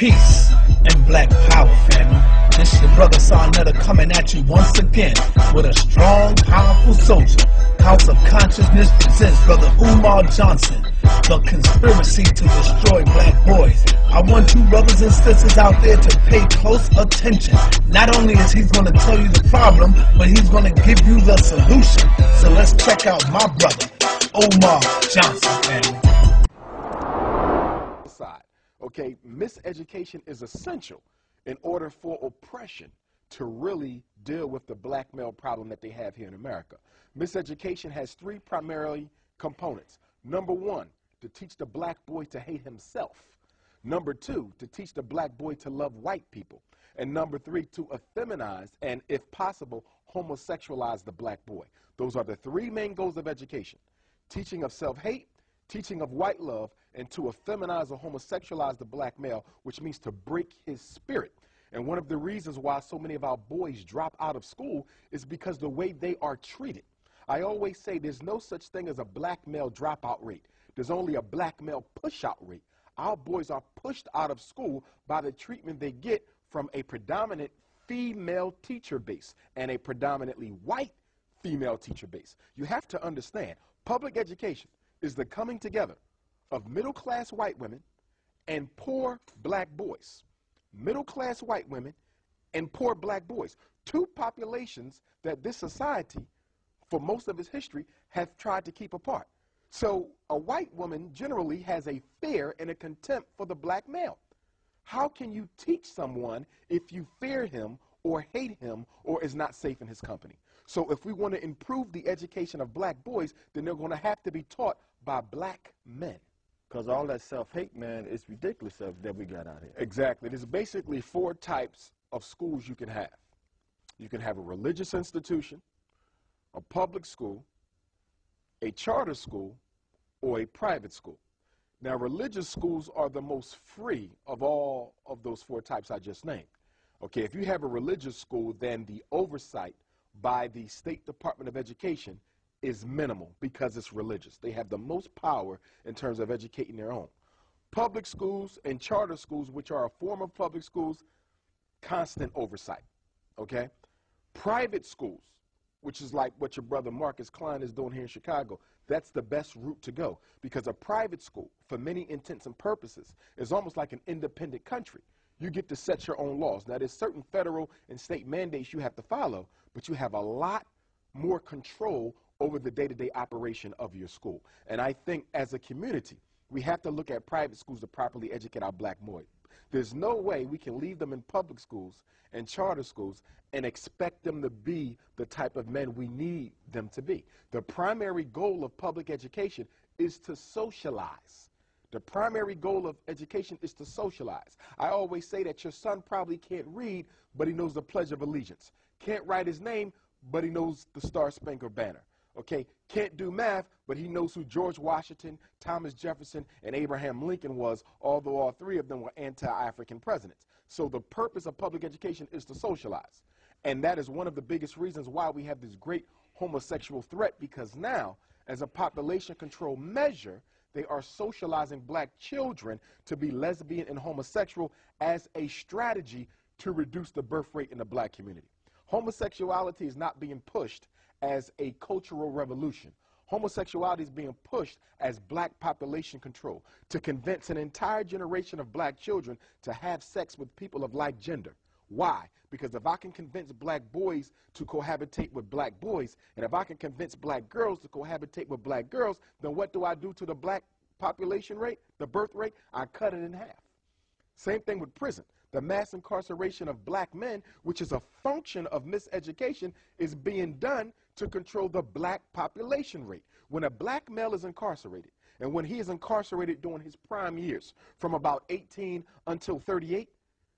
Peace and black power, family. This your brother Sarnetta coming at you once again with a strong, powerful soldier. House of Consciousness presents Brother Umar Johnson, the conspiracy to destroy black boys. I want you brothers and sisters out there to pay close attention. Not only is he going to tell you the problem, but he's going to give you the solution. So let's check out my brother, Umar Johnson, family. Okay, miseducation is essential in order for oppression to really deal with the black male problem that they have here in America. Miseducation has three primary components. Number one, to teach the black boy to hate himself. Number two, to teach the black boy to love white people. And number three, to effeminize and, if possible, homosexualize the black boy. Those are the three main goals of education: teaching of self-hate, teaching of white love, and to effeminize or homosexualize the black male, which means to break his spirit. And one of the reasons why so many of our boys drop out of school is because the way they are treated. I always say there's no such thing as a black male dropout rate. There's only a black male push-out rate. Our boys are pushed out of school by the treatment they get from a predominant female teacher base and a predominantly white female teacher base. You have to understand, public education is the coming together of middle-class white women and poor black boys. Middle-class white women and poor black boys. Two populations that this society, for most of its history, have tried to keep apart. So a white woman generally has a fear and a contempt for the black male. How can you teach someone if you fear him or hate him or is not safe in his company? So if we want to improve the education of black boys, then they're going to have to be taught by black men. Because all that self-hate, man, is ridiculous that we got out here. Exactly. There's basically four types of schools you can have. You can have a religious institution, a public school, a charter school, or a private school. Now, religious schools are the most free of all of those four types I just named. Okay, if you have a religious school, then the oversight by the State Department of Education is minimal because it's religious. They have the most power in terms of educating their own. Public schools and charter schools, which are a form of public schools, constant oversight, okay? Private schools, which is like what your brother Marcus Klein is doing here in Chicago, that's the best route to go, because a private school, for many intents and purposes, is almost like an independent country. You get to set your own laws. Now, there's certain federal and state mandates you have to follow, but you have a lot more control over the day-to-day operation of your school. And I think as a community, we have to look at private schools to properly educate our black boys. There's no way we can leave them in public schools and charter schools and expect them to be the type of men we need them to be. The primary goal of public education is to socialize. The primary goal of education is to socialize. I always say that your son probably can't read, but he knows the Pledge of Allegiance. Can't write his name, but he knows the Star-Spangled Banner. Okay, can't do math, but he knows who George Washington, Thomas Jefferson, and Abraham Lincoln was, although all three of them were anti-African presidents. So the purpose of public education is to socialize. And that is one of the biggest reasons why we have this great homosexual threat, because now, as a population control measure, they are socializing black children to be lesbian and homosexual as a strategy to reduce the birth rate in the black community. Homosexuality is not being pushed as a cultural revolution. Homosexuality is being pushed as black population control to convince an entire generation of black children to have sex with people of like gender. Why? Because if I can convince black boys to cohabitate with black boys, and if I can convince black girls to cohabitate with black girls, then what do I do to the black population rate, the birth rate? I cut it in half. Same thing with prison. The mass incarceration of black men, which is a function of miseducation, is being done to control the black population rate. When a black male is incarcerated, and when he is incarcerated during his prime years, from about 18 until 38,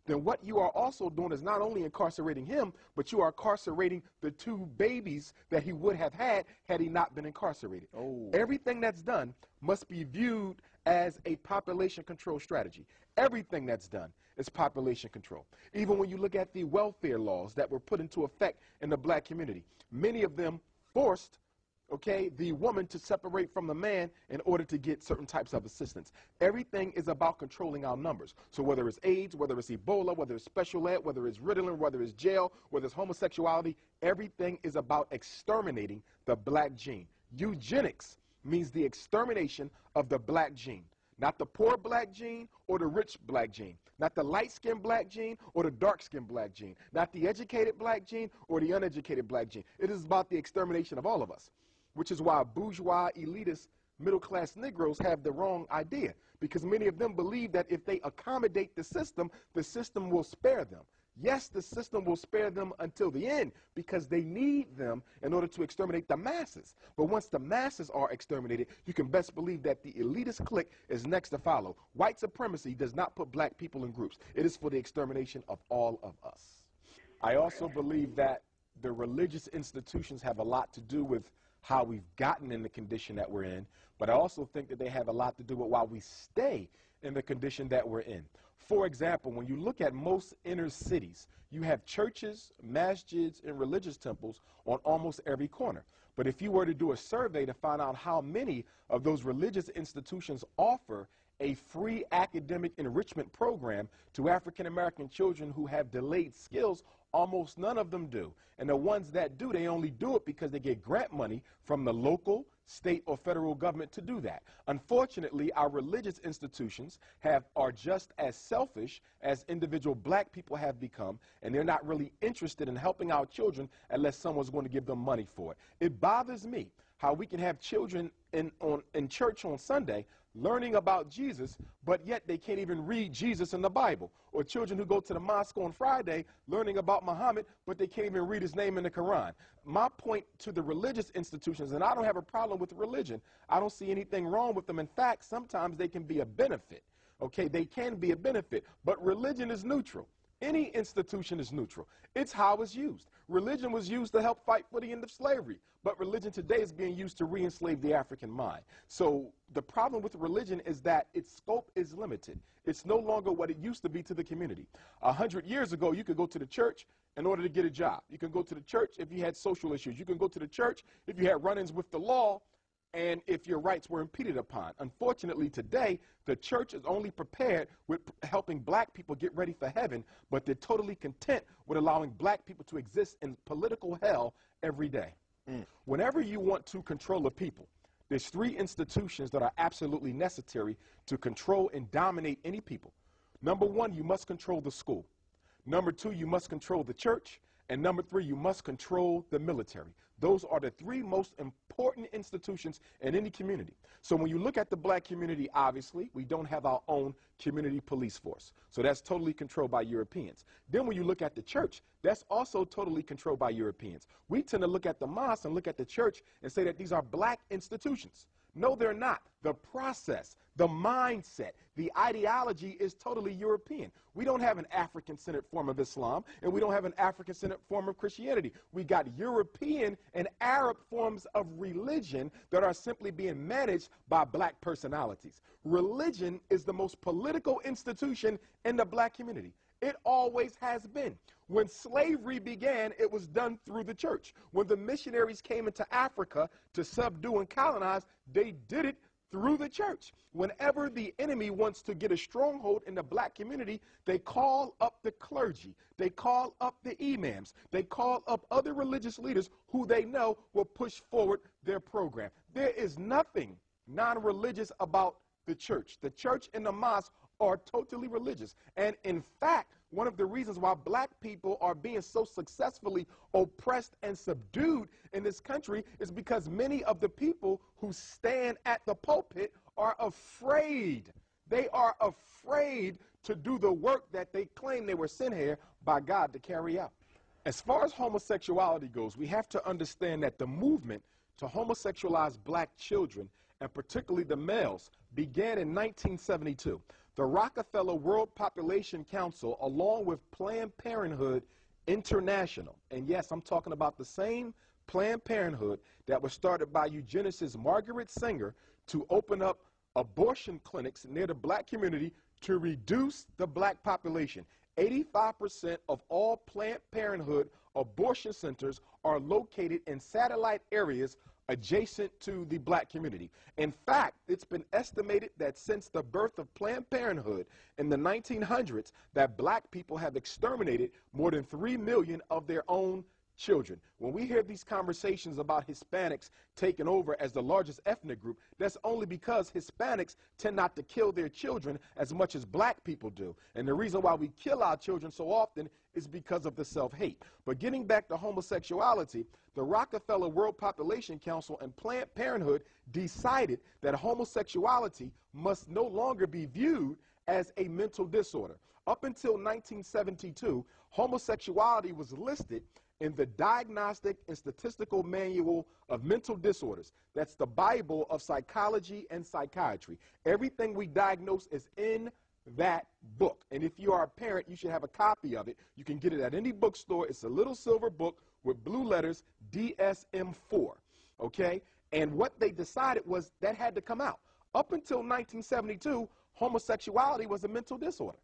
then what you are also doing is not only incarcerating him, but you are incarcerating the two babies that he would have had he not been incarcerated. Oh. Everything that's done must be viewed as a population control strategy. Everything that's done is population control. Even when you look at the welfare laws that were put into effect in the black community, many of them forced okay, the woman to separate from the man in order to get certain types of assistance. Everything is about controlling our numbers. So whether it's AIDS, whether it's Ebola, whether it's special ed, whether it's Ritalin, whether it's jail, whether it's homosexuality, everything is about exterminating the black gene. Eugenics means the extermination of the black gene. Not the poor black gene or the rich black gene. Not the light-skinned black gene or the dark-skinned black gene. Not the educated black gene or the uneducated black gene. It is about the extermination of all of us, which is why bourgeois, elitist, middle-class Negroes have the wrong idea, because many of them believe that if they accommodate the system will spare them. Yes, the system will spare them until the end because they need them in order to exterminate the masses. But once the masses are exterminated, you can best believe that the elitist clique is next to follow. White supremacy does not put black people in groups. It is for the extermination of all of us. I also believe that the religious institutions have a lot to do with how we've gotten in the condition that we're in, but I also think that they have a lot to do with why we stay in the condition that we're in. For example, when you look at most inner cities, you have churches, masjids, and religious temples on almost every corner. But if you were to do a survey to find out how many of those religious institutions offer a free academic enrichment program to African American children who have delayed skills, almost none of them do. And the ones that do, they only do it because they get grant money from the local, state, or federal government to do that. Unfortunately, our religious institutions are just as selfish as individual black people have become, and they're not really interested in helping our children unless someone's going to give them money for it. It bothers me how we can have children in church on Sunday learning about Jesus, but yet they can't even read Jesus in the Bible. Or children who go to the mosque on Friday learning about Muhammad, but they can't even read his name in the Quran. My point to the religious institutions, and I don't have a problem with religion, I don't see anything wrong with them. In fact, sometimes they can be a benefit. Okay, they can be a benefit, but religion is neutral. Any institution is neutral. It's how it's used. Religion was used to help fight for the end of slavery, but religion today is being used to re-enslave the African mind. So the problem with religion is that its scope is limited. It's no longer what it used to be to the community. 100 years ago, you could go to the church in order to get a job. You can go to the church if you had social issues. You can go to the church if you had run-ins with the law and if your rights were impeded upon. Unfortunately, today, the church is only prepared with helping black people get ready for heaven, but they're totally content with allowing black people to exist in political hell every day. Whenever you want to control a people, there's three institutions that are absolutely necessary to control and dominate any people. Number one, you must control the school. Number two, you must control the church. And number three, you must control the military. Those are the three most important institutions in any community. So when you look at the black community, obviously, we don't have our own community police force. So that's totally controlled by Europeans. Then when you look at the church, that's also totally controlled by Europeans. We tend to look at the mosque and look at the church and say that these are black institutions. No, they're not. The process, the mindset, the ideology is totally European. We don't have an African-centered form of Islam, and we don't have an African-centered form of Christianity. We got European and Arab forms of religion that are simply being managed by black personalities. Religion is the most political institution in the black community. It always has been. When slavery began, it was done through the church. When the missionaries came into Africa to subdue and colonize, they did it through the church. Whenever the enemy wants to get a stronghold in the black community, they call up the clergy. They call up the imams. They call up other religious leaders who they know will push forward their program. There is nothing non-religious about the church. The church and the mosque are totally religious. And in fact, one of the reasons why black people are being so successfully oppressed and subdued in this country is because many of the people who stand at the pulpit are afraid. They are afraid to do the work that they claim they were sent here by God to carry out. As far as homosexuality goes, we have to understand that the movement to homosexualize black children, and particularly the males, began in 1972. The Rockefeller World Population Council, along with Planned Parenthood International, and yes, I'm talking about the same Planned Parenthood that was started by eugenicist Margaret Sanger to open up abortion clinics near the black community to reduce the black population. 85% of all Planned Parenthood abortion centers are located in satellite areas adjacent to the black community. In fact, it's been estimated that since the birth of Planned Parenthood in the 1900s, that black people have exterminated more than 3 million of their own children. When we hear these conversations about Hispanics taking over as the largest ethnic group, that's only because Hispanics tend not to kill their children as much as black people do. And the reason why we kill our children so often is because of the self-hate. But getting back to homosexuality, the Rockefeller World Population Council and Planned Parenthood decided that homosexuality must no longer be viewed as a mental disorder. Up until 1972, homosexuality was listed in the Diagnostic and Statistical Manual of Mental Disorders. That's the Bible of psychology and psychiatry. Everything we diagnose is in that book. And if you are a parent, you should have a copy of it. You can get it at any bookstore. It's a little silver book with blue letters, DSM-4, okay? And what they decided was that had to come out. Up until 1972, homosexuality was a mental disorder.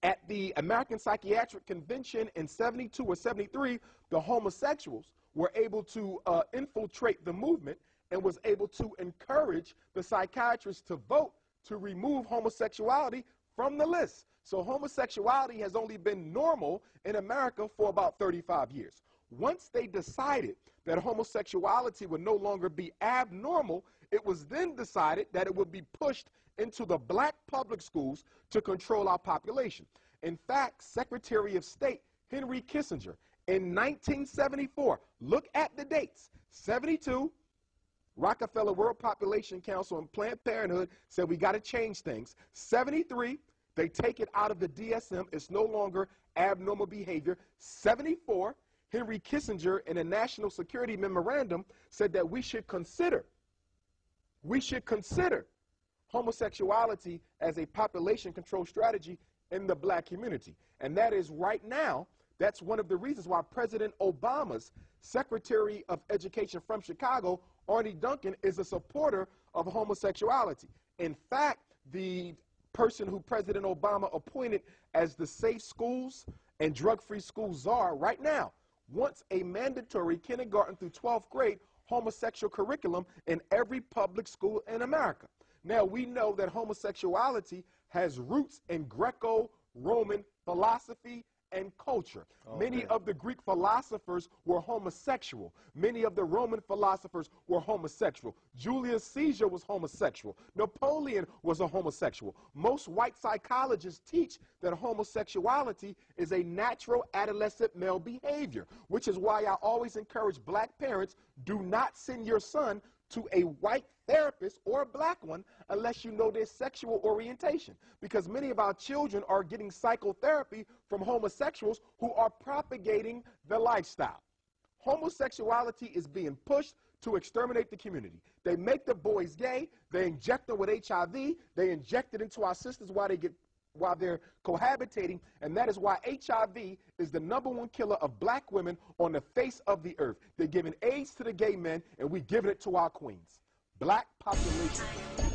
At the American Psychiatric Convention in 72 or 73, the homosexuals were able to infiltrate the movement and was able to encourage the psychiatrists to vote to remove homosexuality from the list. So homosexuality has only been normal in America for about 35 years. Once they decided that homosexuality would no longer be abnormal, it was then decided that it would be pushed into the black public schools to control our population. In fact, Secretary of State Henry Kissinger in 1974, look at the dates, 72, Rockefeller World Population Council and Planned Parenthood said we got to change things. 73, they take it out of the DSM. It's no longer abnormal behavior. 74, Henry Kissinger in a National Security Memorandum said that we should consider homosexuality as a population control strategy in the black community. And that is right now, that's one of the reasons why President Obama's Secretary of Education from Chicago, Arnie Duncan, is a supporter of homosexuality. In fact, the person who President Obama appointed as the Safe Schools and Drug-Free Schools czar right now wants a mandatory kindergarten through 12th grade homosexual curriculum in every public school in America. Now, we know that homosexuality has roots in Greco-Roman philosophy and culture. Many of the Greek philosophers were homosexual. Many of the Roman philosophers were homosexual. Julius Caesar was homosexual. Napoleon was a homosexual. Most white psychologists teach that homosexuality is a natural adolescent male behavior, which is why I always encourage black parents, do not send your son to a white therapist or a black one unless you know their sexual orientation, because many of our children are getting psychotherapy from homosexuals who are propagating the lifestyle. Homosexuality is being pushed to exterminate the community. They make the boys gay, they inject them with HIV, they inject it into our sisters while they're cohabitating, and that is why HIV is the #1 killer of black women on the face of the earth. They're giving AIDS to the gay men, and we're giving it to our queens. Black population.